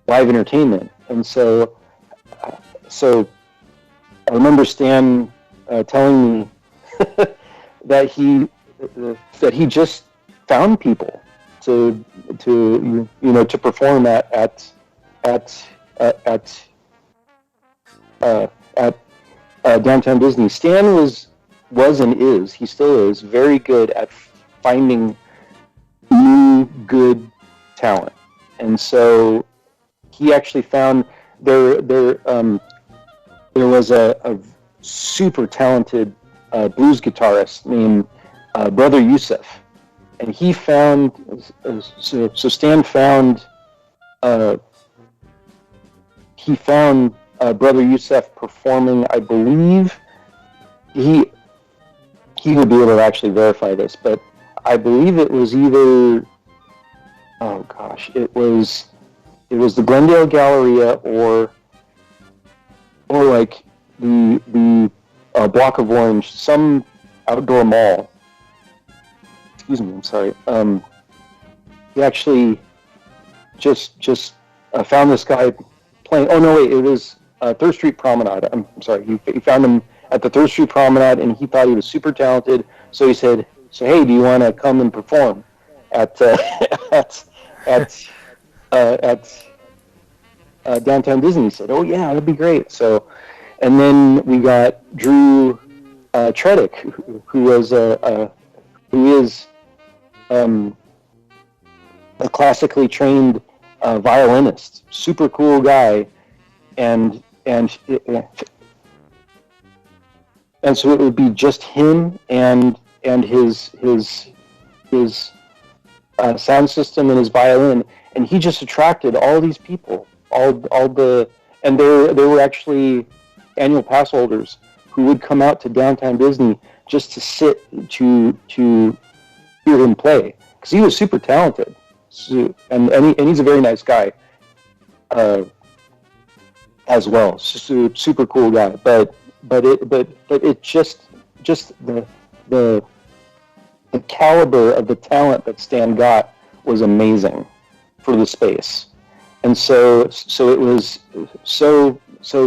live entertainment. And so I remember Stan telling me that he just found people to perform at Downtown Disney. Stan was and is, he still is, very good at finding new good talent, and so he actually found there was a super talented blues guitarist named Brother Youssef, and he found so Stan found Brother Youssef performing. I believe he would be able to actually verify this, but I believe it was either it was the Glendale Galleria or like the Block of Orange, some outdoor mall. Excuse me, I'm sorry. He actually just found this guy playing. Oh no, wait, it was Third Street Promenade. I'm sorry. He found him at the Third Street Promenade, and he thought he was super talented. So he said, "So hey, do you want to come and perform at Downtown Disney?" He said, "Oh yeah, that'd be great." So, and then we got Drew Tredick, who is a classically trained violinist, super cool guy, and so it would be just him and his sound system and his violin, and he just attracted all these people, and there were actually annual pass holders who would come out to Downtown Disney just to sit to hear him play, because he was super talented, and he's a very nice guy as well, super cool guy. But it just the caliber of the talent that Stan got was amazing for the space, and so it was so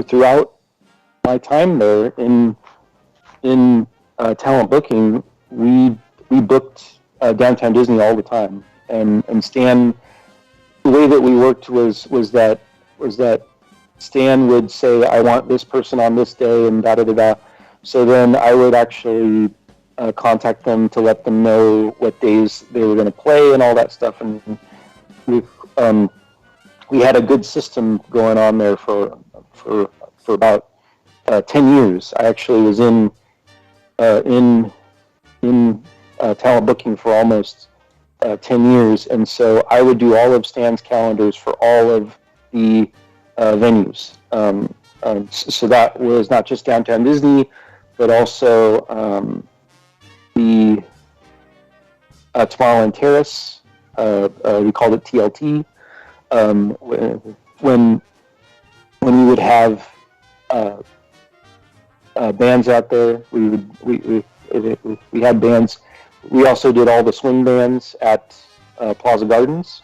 throughout my time there in talent booking, we booked Downtown Disney all the time, and Stan, the way that we worked was that Stan would say, "I want this person on this day," and da da da da. So then I would actually contact them to let them know what days they were going to play and all that stuff, and we had a good system going on there for about 10 years. I actually was in talent booking for almost 10 years, and so I would do all of Stan's calendars for all of the venues. So that was not just Downtown Disney, but also the Tomorrowland Terrace. We called it TLT. When we would have bands out there, we had bands. We also did all the swing bands at Plaza Gardens.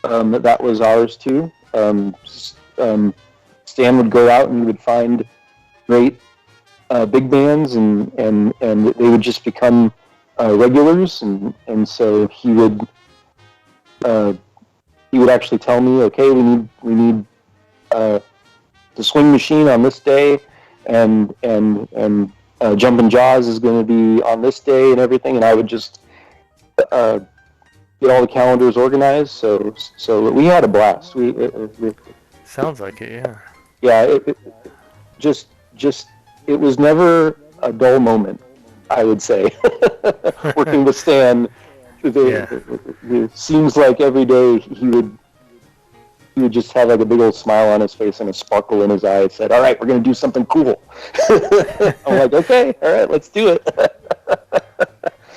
That was ours too. Stan would go out and would find great big bands, and they would just become regulars, and so he would actually tell me, okay, we need the swing machine on this day, and Jumpin' Jaws is going to be on this day and everything, and I would just get all the calendars organized. So we had a blast. Sounds like it, yeah. Yeah, it was never a dull moment, I would say. Working with Stan, it seems like every day he would just have like a big old smile on his face and a sparkle in his eye. It said, "All right, we're going to do something cool." I'm like, "Okay, all right, let's do it."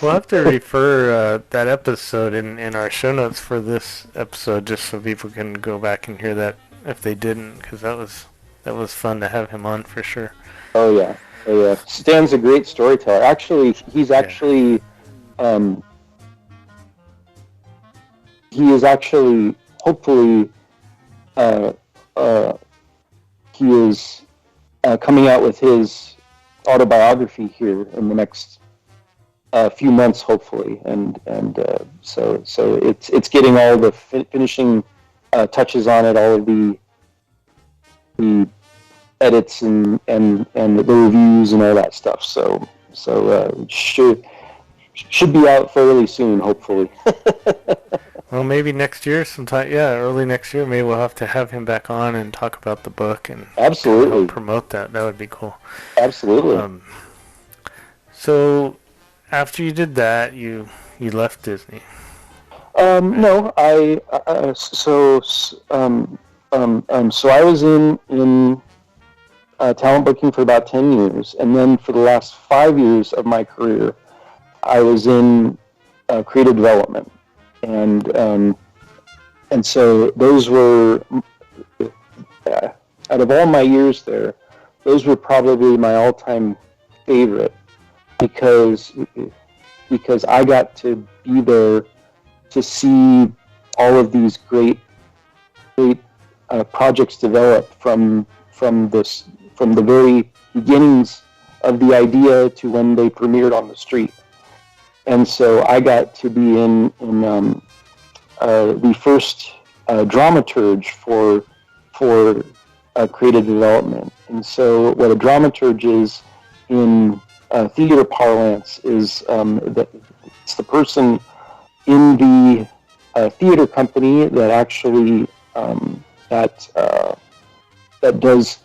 We'll have to refer that episode in our show notes for this episode, just so people can go back and hear that if they didn't, because that was fun to have him on for sure. Oh yeah. Stan's a great storyteller. Actually, he's actually he is actually hopefully he is coming out with his autobiography here in the next few months, hopefully, and so it's getting all the finishing touches on it, all of the edits and the reviews and all that stuff. So should be out fairly soon, hopefully. Well, maybe next year sometime. Yeah, early next year. Maybe we'll have to have him back on and talk about the book and Absolutely. help promote that. That would be cool. Absolutely. So after you did that, you left Disney. No, so I was in talent booking for about 10 years, and then for the last 5 years of my career, I was in creative development, and so those were out of all my years there, those were probably my all-time favorite because I got to be there to see all of these great projects develop from the very beginnings of the idea to when they premiered on the street. And so I got to be in the first dramaturge for creative development. And so what a dramaturge is in theater parlance is it's the person in the theater company that actually that does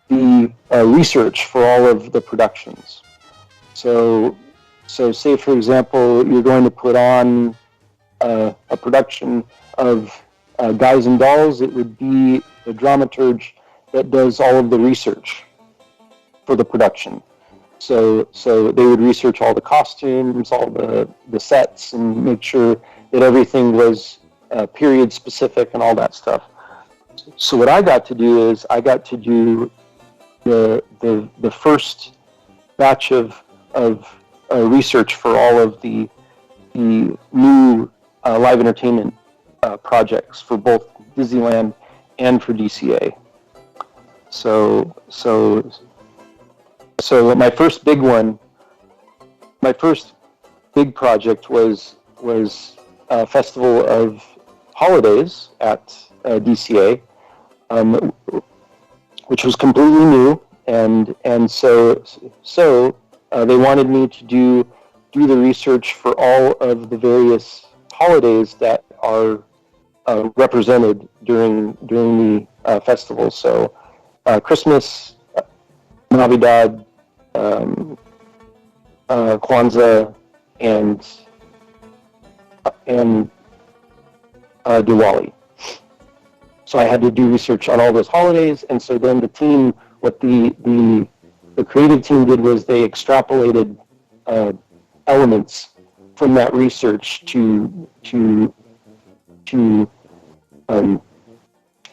the research for all of the productions. So say for example you're going to put on a production of Guys and Dolls, it would be the dramaturge that does all of the research for the production. So they would research all the costumes, all the sets, and make sure that everything was period specific and all that stuff. So what I got to do is I got to do the first batch of research for all of the new live entertainment projects for both Disneyland and for DCA. So my first big project was Festival of Holidays at DCA, which was completely new, and so they wanted me to do the research for all of the various holidays that are represented during the festival. So Christmas, Navidad, Kwanzaa, and Diwali. So I had to do research on all those holidays, and so then the team, what the creative team did was they extrapolated elements from that research to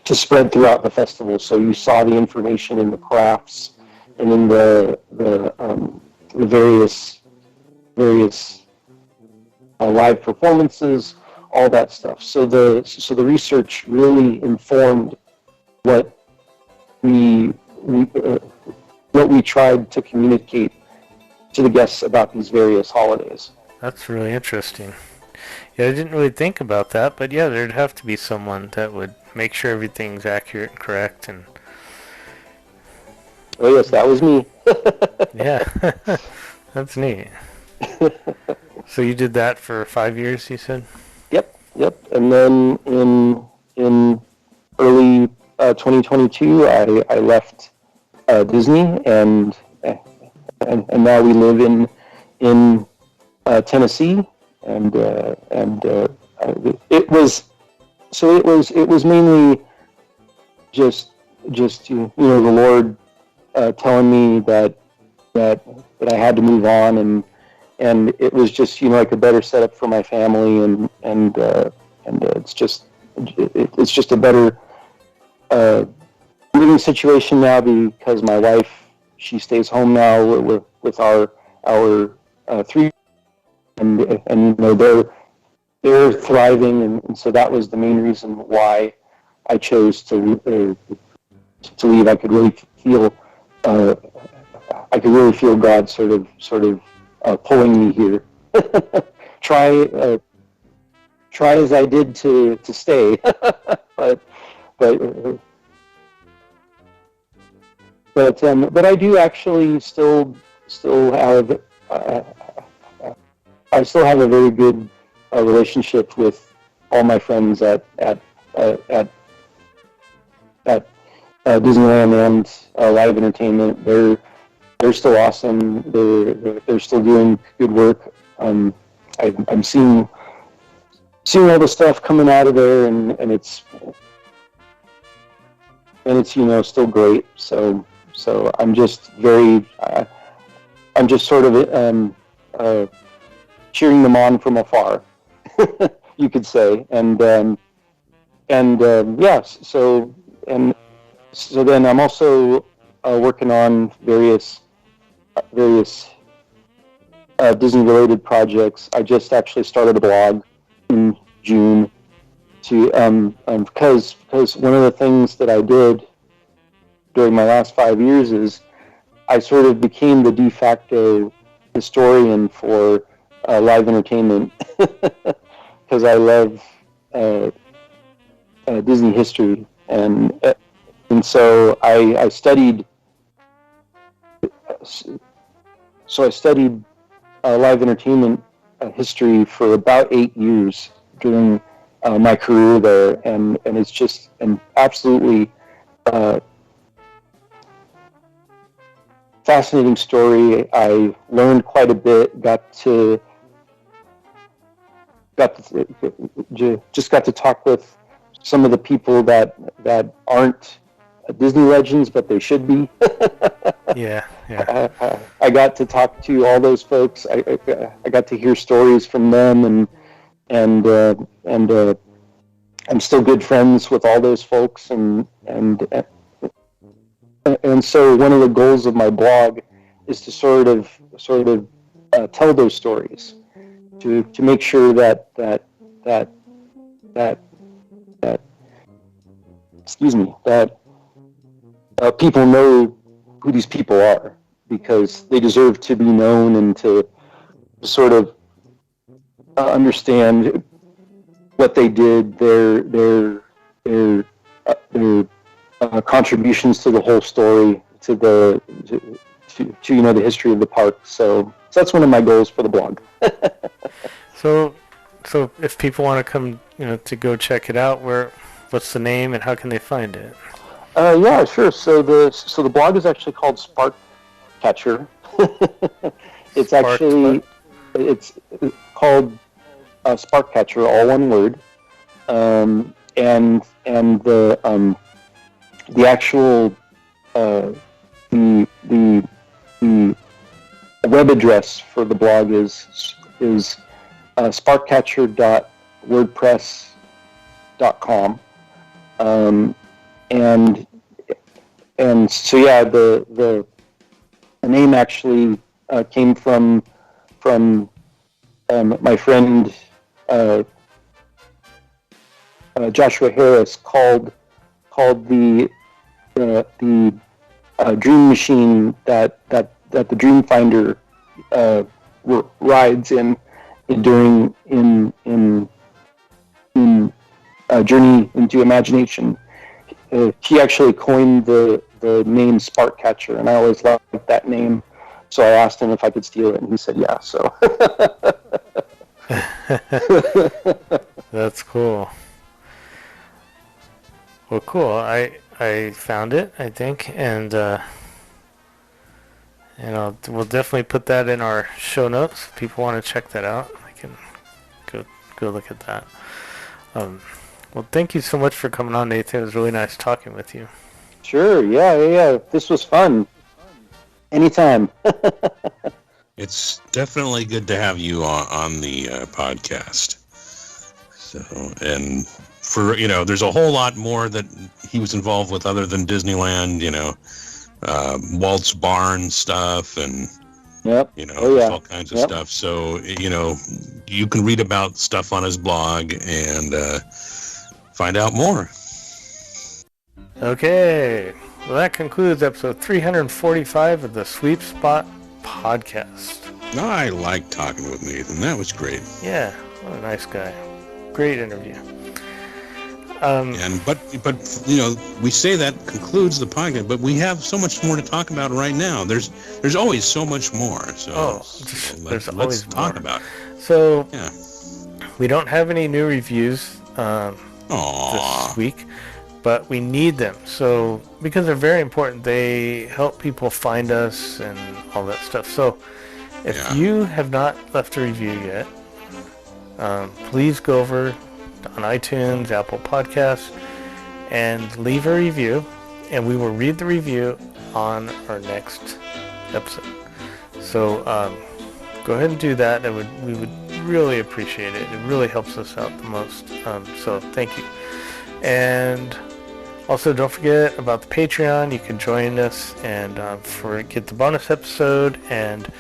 spread throughout the festival. So you saw the information in the crafts and in the various live performances, all that stuff. So the research really informed what we tried to communicate to the guests about these various holidays. That's really interesting. Yeah, I didn't really think about that, but yeah, there'd have to be someone that would make sure everything's accurate and correct. And oh yes, that was me. yeah, that's neat. So you did that for 5 years, you said? Yep. And then in early 2022, I left Disney, and now we live in Tennessee, and it was mainly just the Lord telling me that I had to move on, and it was just like a better setup for my family, and it's just a better living situation now because my wife, she stays home now with our 3, and they're thriving, and so that was the main reason why I chose to leave. I could really feel God sort of pulling me here. Try as I did to stay, but I do actually still have I still have a very good relationship with all my friends at Disneyland and Live Entertainment. They're still awesome. They're still doing good work. I'm seeing all the stuff coming out of there, and it's still great. So I'm just I'm just sort of cheering them on from afar, you could say, and yes. So then I'm also working on various Disney-related projects. I just actually started a blog in June to because one of the things that I did during my last 5 years is I sort of became the de facto historian for live entertainment because I love Disney history, and so I studied. So I studied live entertainment history for about 8 years during my career there, and it's just an absolutely fascinating story. I learned quite a bit. Got to talk with some of the people that aren't Disney legends, but they should be. Yeah. I got to talk to all those folks. I got to hear stories from them, and I'm still good friends with all those folks, and so one of the goals of my blog is to sort of tell those stories, to make sure that people know who these people are, because they deserve to be known, and to sort of understand what they did, their contributions to the whole story, to the history of the park. So that's one of my goals for the blog. So if people want to come, to go check it out, what's the name and how can they find it? Yeah, sure. So the blog is actually called Spark Catcher. It's called Spark Catcher, all one word. And the actual the web address for the blog is sparkcatcher.wordpress.com. And so yeah, the name actually came from my friend Joshua Harris called the dream machine that the Dreamfinder rides in Journey into Imagination. He actually coined the name Spark Catcher, and I always liked that name, so I asked him if I could steal it, and he said yeah. So That's cool. Well, cool. I found it, I think, and we'll definitely put that in our show notes. If people want to check that out, I can go look at that. Well, thank you so much for coming on, Nathan. It was really nice talking with you. Sure. Yeah. This was fun. Anytime. It's definitely good to have you on the podcast. So, and for, there's a whole lot more that he was involved with other than Disneyland, Walt's barn stuff, and yep. All kinds of stuff. So, you can read about stuff on his blog and find out more. Okay. Well, that concludes episode 345 of the Sweep Spot podcast. I like talking with Nathan. That was great. Yeah, what a nice guy. Great interview. But we say that concludes the podcast, but we have so much more to talk about right now. There's always so much more. So, let's always talk more about it. So, yeah. We don't have any new reviews this week, but we need them. So because they're very important, they help people find us and all that stuff. So if you have not left a review yet, please go over on iTunes, Apple Podcasts, and leave a review, and we will read the review on our next episode. So go ahead and do that. We would really appreciate it. It really helps us out the most. So thank you. And also, don't forget about the Patreon. You can join us and get the bonus episode and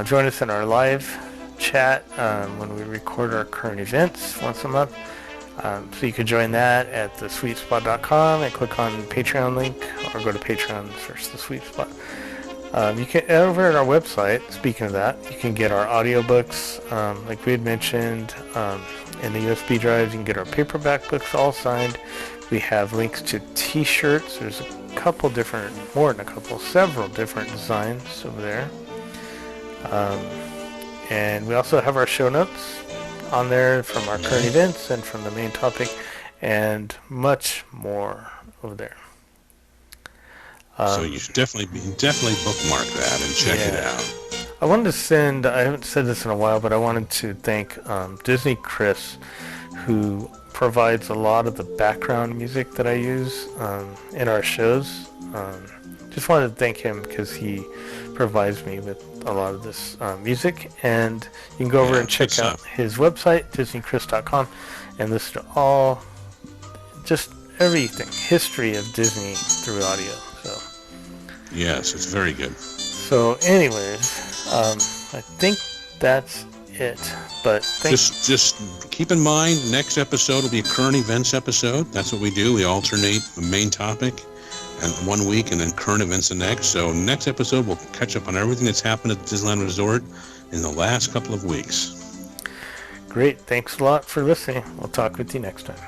join us in our live chat when we record our current events once a month. So you can join that at thesweetspot.com and click on the Patreon link, or go to Patreon and search The Sweet Spot. You can, over at our website, speaking of that, you can get our audiobooks, like we had mentioned, in the USB drives. You can get our paperback books all signed. We have links to t-shirts. There's several different designs over there. And we also have our show notes on there from our current events and from the main topic, and much more over there. So you should definitely bookmark that and check it out. I wanted to I haven't said this in a while, but I wanted to thank Disney Chris, who provides a lot of the background music that I use in our shows. Just wanted to thank him because he provides me with a lot of this music, and you can go over and check out his website, disneychris.com, and listen to all, just everything, history of Disney through audio. So yes, it's very good. So anyways, I think that's it. But just keep in mind, next episode will be a current events episode. That's what we do. We alternate the main topic and 1 week, and then current events the next. So next episode, we'll catch up on everything that's happened at the Disneyland Resort in the last couple of weeks. Great. Thanks a lot for listening. We'll talk with you next time.